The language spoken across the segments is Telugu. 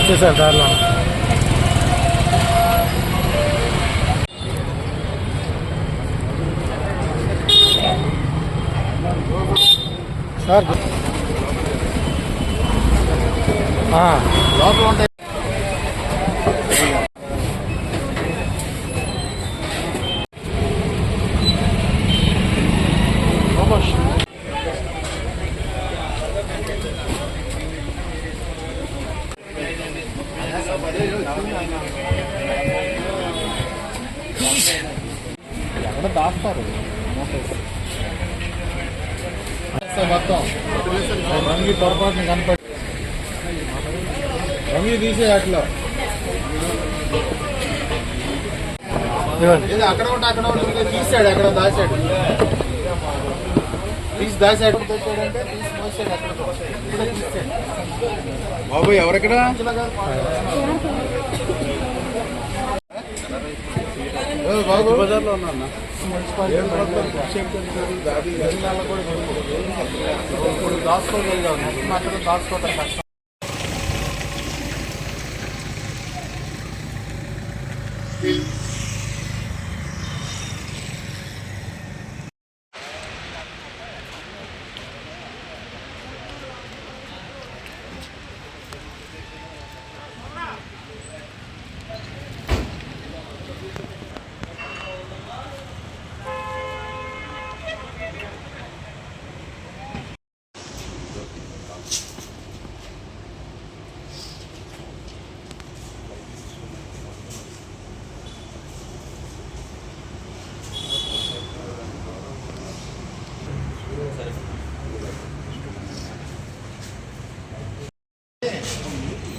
వచ్చేసారు దారిలో. సార్ లోపల ఉంటాయి. ఎక్కడ దాస్తారు మొత్తం రంగి పొరపాటుని కనపడి రంగి తీసే అట్లా అక్కడ ఉంటే అక్కడ ఉంటుంది తీసాడు, అక్కడ దాచాడు, తీసి దాచాడు పెట్టాడంటే తీసి మోసాడు. అక్కడ బాబు ఎవరెక్కడ బాబు బజార్లో ఉన్నా దాచుకోగలిగాను, మాత్రం దాచుకోవటం కష్టం.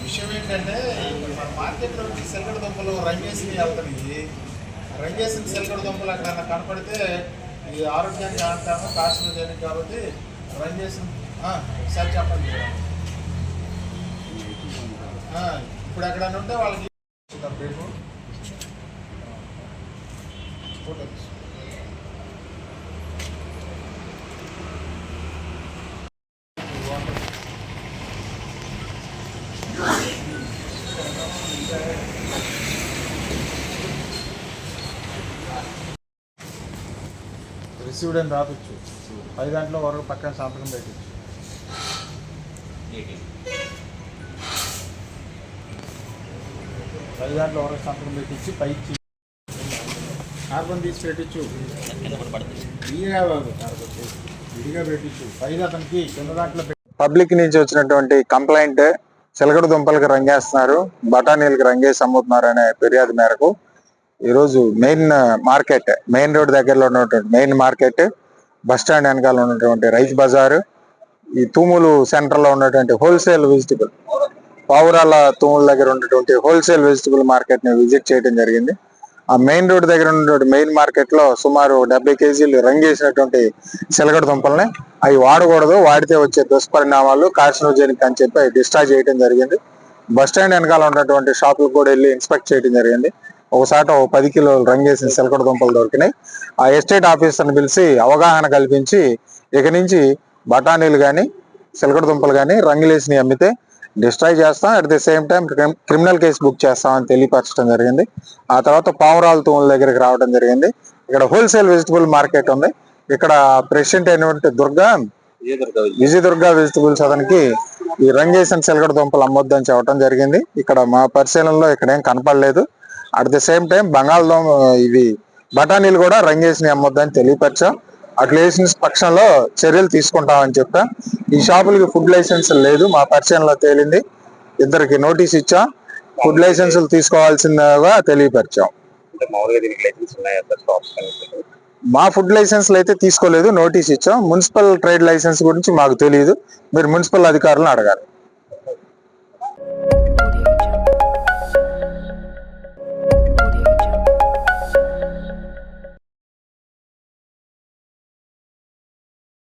విషయం ఏంటంటే మన మార్కెట్లో సెల్గడ దుంపలు రంగేసి వెళ్తాయి. రంగేసిన సెల్గడ దుంపలు అక్కడ కనపడితే ఇది ఆరోగ్యానికి అంటాము, కార్సినోజెనిక్ కాబట్టి రంగేసిన సార్ చెప్పండి. ఇప్పుడు ఎక్కడైనా ఉంటే వాళ్ళకి రేపు ఫోటో రిసీవ్డ్ అని రావచ్చు. 10 గంటల వరకు పక్కన సంతకం పెట్టచ్చు. 10 గంటల వరకు సంతకం పెట్టించి పైకి కార్బన్ తీసి పెట్టచ్చు. విడిగా పెట్టచ్చు. పైన అతనికి కింద దాంట్లో పబ్లిక్ నుంచి వచ్చినటువంటి కంప్లైంట్ చిలకడ దుంపలకు రంగేస్తున్నారు, బఠానీలకు రంగేసి అమ్ముతున్నారు అనే ఫిర్యాదు మేరకు ఈరోజు మెయిన్ రోడ్ దగ్గరలో ఉన్నటువంటి మెయిన్ మార్కెట్, బస్టాండ్ వెనకాల ఉన్నటువంటి రైస్ బజారు, ఈ తూములు సెంటర్ లో ఉన్నటువంటి హోల్సేల్ వెజిటబుల్, పావురాల తూముల దగ్గర ఉన్నటువంటి హోల్సేల్ వెజిటబుల్ మార్కెట్ ని విజిట్ చేయడం జరిగింది. ఆ మెయిన్ రోడ్ దగ్గర ఉన్నటువంటి మెయిన్ మార్కెట్ లో సుమారు 70 కేజీలు రంగేసినటువంటి చిలకడ దుంపల్ని అవి వాడకూడదు, వాడితే వచ్చే దుష్పరిణామాలు కార్సినోజెనిక్ అని చెప్పి డిశ్చార్జ్ చేయడం జరిగింది. బస్టాండ్ వెనకాల ఉన్నటువంటి షాపులకు కూడా వెళ్ళి ఇన్స్పెక్ట్ చేయడం జరిగింది. ఒకసారి 10 కిలోలు రంగేసిన చిలకడ దుంపలు దొరికినాయి. ఆ ఎస్టేట్ ఆఫీసర్ని పిలిచి అవగాహన కల్పించి ఇక నుంచి బఠానీలు కానీ చిలకడ దుంపలు కానీ రంగులేసి అమ్మితే డిస్ట్రాయ్ చేస్తాం, at the same time criminal case book చేస్తామని తెలియపరచడం జరిగింది. ఆ తర్వాత పావురాల తూముల దగ్గరికి రావడం జరిగింది. ఇక్కడ హోల్సేల్ వెజిటబుల్ మార్కెట్ ఉంది. ఇక్కడ ప్రెసిడెంట్ అయినటువంటి విజయదుర్గ వెజిటబుల్స్ అతనికి ఈ రంగేసిన చిలకడ దుంపలు అమ్మొద్దని చెప్పడం జరిగింది. ఇక్కడ మా పరిశీలనలో ఇక్కడ ఏం కనపడలేదు. అట్ ది సేమ్ టైం బంగాళదుంప ఇవి బఠానీలు కూడా రంగేసి అమ్మొద్దని తెలియపరిచాం. అట్లా వేసిన పక్షంలో చర్యలు తీసుకుంటామని చెప్పా. ఈ షాపులకి ఫుడ్ లైసెన్స్ లేదు, మా పరిశీలనలో తేలింది. 2కి నోటీస్ ఇచ్చాం, ఫుడ్ లైసెన్సులు తీసుకోవాల్సిందిగా తెలియపరిచాం. మా ఫుడ్ లైసెన్స్లు అయితే తీసుకోలేదు, నోటీస్ ఇచ్చాం. మున్సిపల్ ట్రేడ్ లైసెన్స్ గురించి మాకు తెలియదు, మీరు మున్సిపల్ అధికారులను అడగాలి.